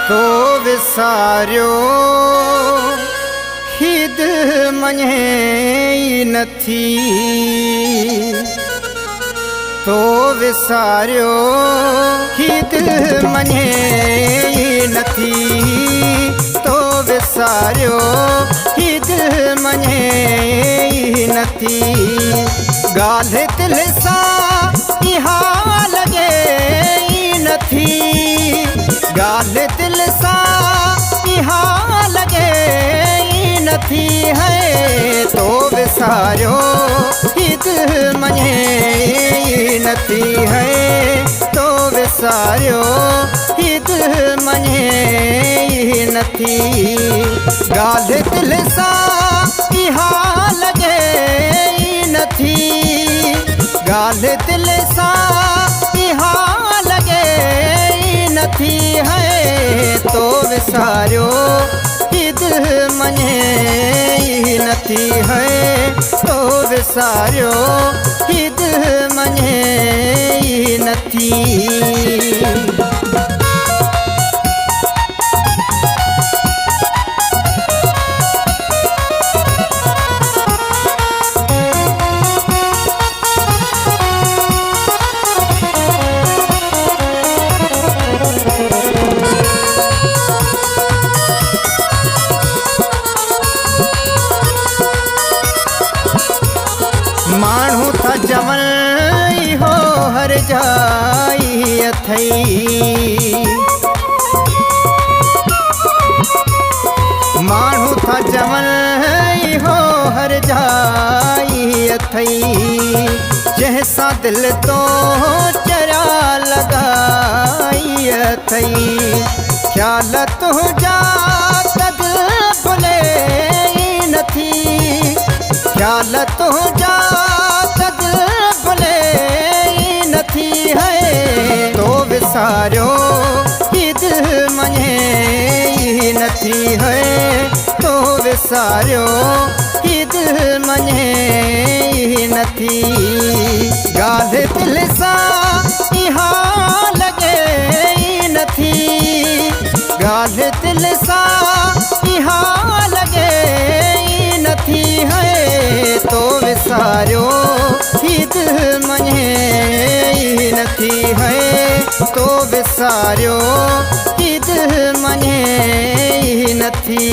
तो विसारियो ही दिल मञे नथी, तो विसारियो ही दिल मञे नथी, तो विसारियो ही दिल मञे नथी। ॻाल्हि दिल सां इहा लॻे नथी, ॻाल्हि दिल सां इहा लॻे नथी है। तो विसारियो ही दिल मञे नथी है, तो विसारियो ही दिल मञे नथी। ॻाल्हि दिल सां इहा लॻे नथी, ॻाल्हि दिल सां इहा लॻे नथी है। तो विसारियो ही दिल मञे नथी है, तो विसारियो ही दिल मञे नथी। माण्हू था चवनि हो हर जाई अथई, माण्हू था चवनि हो हर जाई अथई। जंहिंसां दिल तो चरा लॻाई अथई, ख़्याल तुंहिंजा त दिल भुले नथी, ख़्याल तुंहिंजा त दिल भुले नथी है। तो विसारियो ही दिल मञे नथी है, तो विसारियो ही दिल मञे नथी। ॻाल्हि दिल सां इहा लॻे नथी, ॻाल्हि दिल सां इहा लॻे नथी है। तो विसारियो ही दिल मञे नथी है, तो विसारियो ही दिल मञे नथी।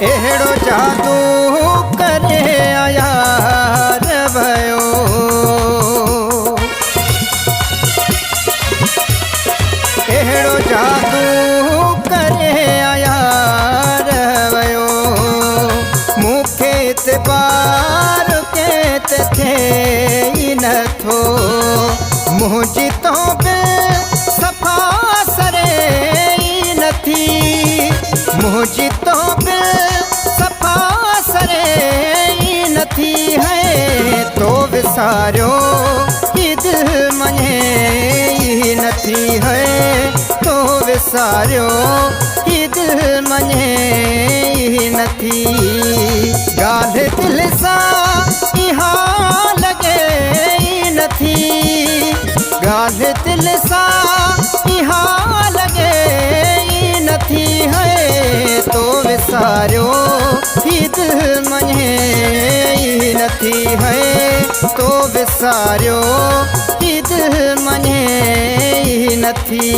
एड़ो जादू करे यार भयो, एड़ो जादू करे यार भयो। मूंखे एतबार के थे नथो, मुंहिंजी तो बि सफ़ा सरे नथी, मुंहिंजी तो बि सफ़ा सरे नथी है। तो विसारियो ही दिल मञे नथी है, तो विसारियो ही दिल मञे नथी। ॻाल्हि दिल सां इहा लॻे नथी, ॻाल्हि दिल सां इहा लॻे नथी है। तो विसारियो ही दिल मञे नथी है, तो विसारियो ही दिल मञे नथी।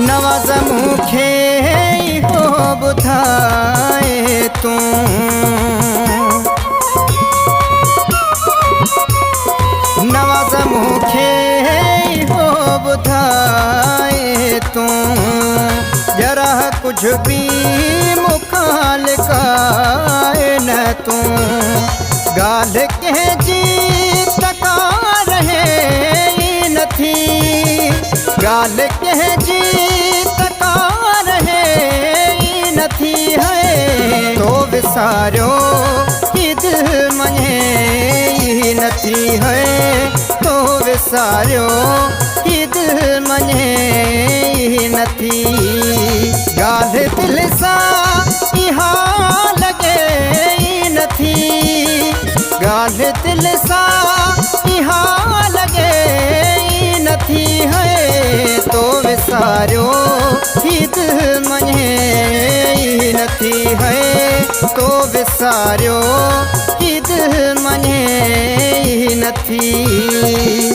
नवाज़ मूंखे हो ॿुधाए तूं, नवाज़ मूंखे हो ॿुधाए तूं। जरा कुछ भी मुखां लिख काए न तू गाल के जीत का रहे न थी गाल के जीत का रहे न थी है तो विसारो ही दिल मने न थी है तो विसारो ही दिल मने न थी गाल दिल सा यहाँ लगे न थी गाल दिल सा यहाँ लगे न थी है तो विसारो ही दिल मने न थी है तो विसारो ही दिल मने न थी।